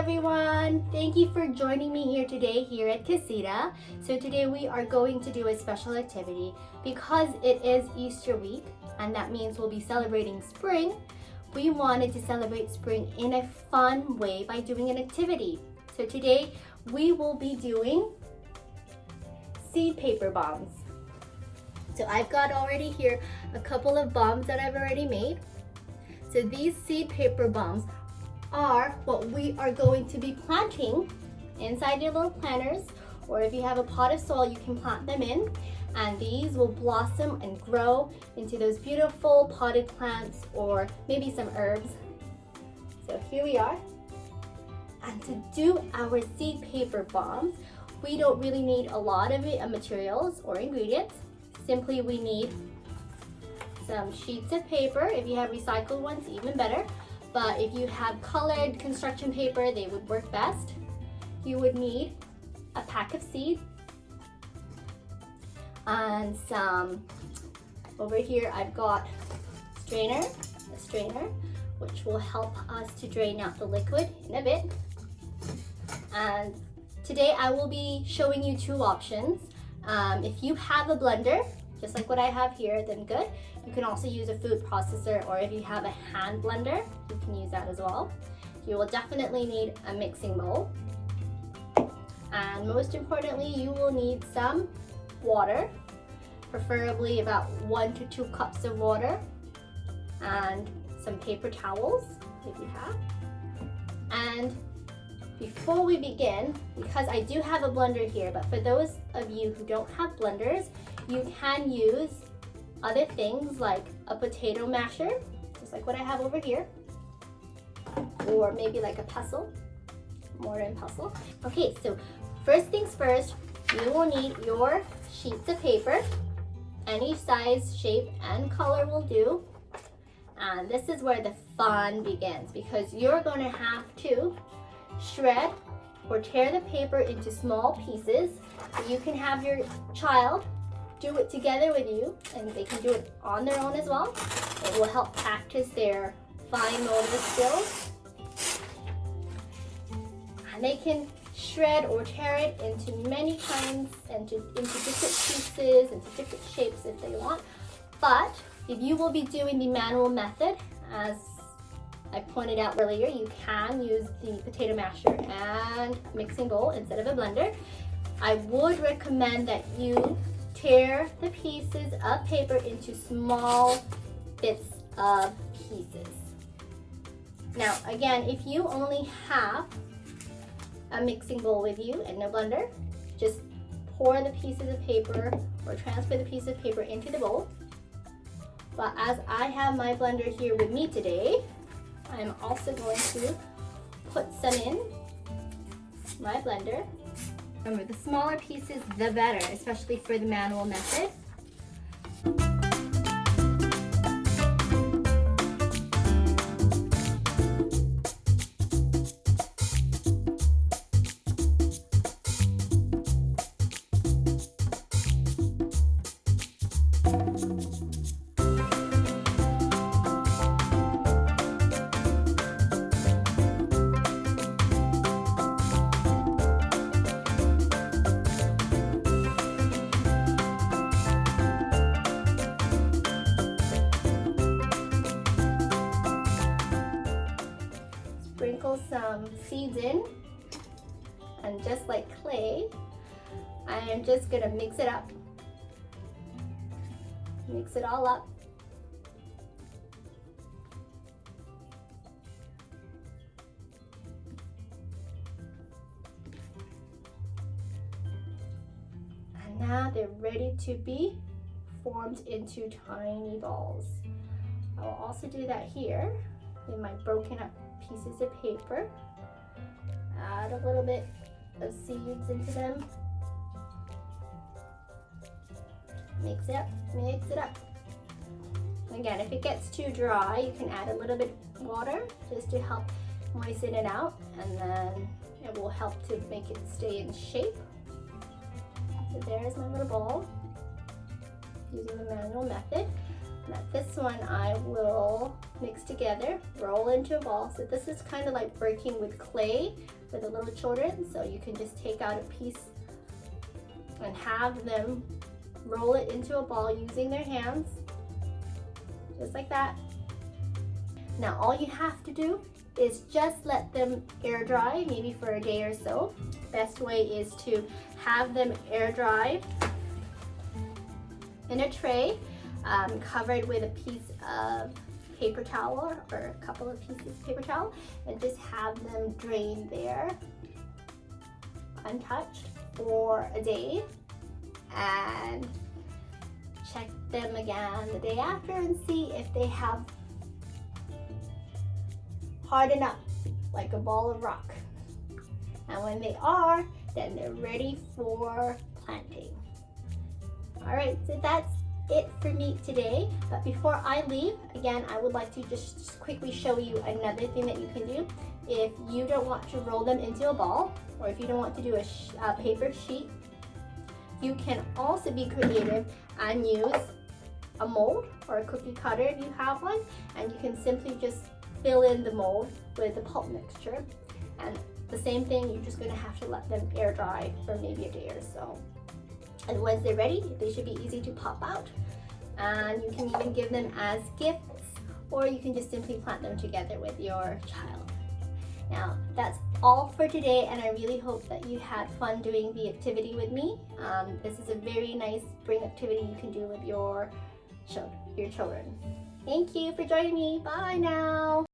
everyone! Thank you for joining me here today here at Casita. So today we are going to do a special activity because it is Easter week and that means we'll be celebrating spring. We wanted to celebrate spring in a fun way by doing an activity. So today we will be doing seed paper bombs. So I've got already here a couple of bombs that I've already made. So these seed paper bombs are what we are going to be planting inside your little planters, or if you have a pot of soil you can plant them in, and these will blossom and grow into those beautiful potted plants or maybe some herbs. So here we are. And to do our seed paper bombs, we don't really need a lot of materials or ingredients. Simply we need some sheets of paper. If you have recycled ones, even better. But if you have colored construction paper, they would work best. You would need a pack of seed and some, over here I've got a strainer, which will help us to drain out the liquid in a bit. And today I will be showing you two options. If you have a blender, just like what I have here, then good. You can also use a food processor, or if you have a hand blender, you can use that as well. You will definitely need a mixing bowl. And most importantly, you will need some water, preferably about 1 to 2 cups of water, and some paper towels if you have. And before we begin, because I do have a blender here, but for those of you who don't have blenders, you can use other things like a potato masher, just like what I have over here, or maybe like a pestle, mortar and pestle. Okay, so first things first, you will need your sheets of paper. Any size, shape, and color will do. And this is where the fun begins, because you're going to have to shred or tear the paper into small pieces. So you can have your child do it together with you, and they can do it on their own as well. It will help practice their fine motor skills. And they can shred or tear it into many kinds, into different pieces, into different shapes if they want. But if you will be doing the manual method, as I pointed out earlier, you can use the potato masher and mixing bowl instead of a blender. I would recommend that you tear the pieces of paper into small bits of pieces. Now again, if you only have a mixing bowl with you and no blender, just pour the pieces of paper or transfer the piece of paper into the bowl. But as I have my blender here with me today, I'm also going to put some in my blender. Remember, the smaller pieces, the better, especially for the manual method. Sprinkle some seeds in, and just like clay, I am just gonna mix it up. Mix it all up. And now they're ready to be formed into tiny balls. I will also do that here in my broken up pieces of paper. Add a little bit of seeds into them. Mix it up, mix it up. Again, if it gets too dry, you can add a little bit of water just to help moisten it out, and then it will help to make it stay in shape. So there's my little ball using the manual method. Now this one I will mix together, roll into a ball. So this is kind of like working with clay for the little children. So you can just take out a piece and have them roll it into a ball using their hands, just like that. Now all you have to do is just let them air dry, maybe for a day or so. Best way is to have them air dry in a tray, covered with a piece of paper towel or a couple of pieces of paper towel, and just have them drain there untouched for a day, and check them again the day after and see if they have hardened up like a ball of rock. And when they are, then they're ready for planting. All right, so that's it for me today. But before I leave, again, I would like to just quickly show you another thing that you can do. If you don't want to roll them into a ball, or if you don't want to do a paper sheet, you can also be creative and use a mold or a cookie cutter if you have one, and you can simply just fill in the mold with the pulp mixture. And the same thing, you're just going to have to let them air dry for maybe a day or so. And once they're ready, they should be easy to pop out. And you can even give them as gifts, or you can just simply plant them together with your child. Now, that's all for today, and I really hope that you had fun doing the activity with me. This is a very nice spring activity you can do with your children. Thank you for joining me. Bye now.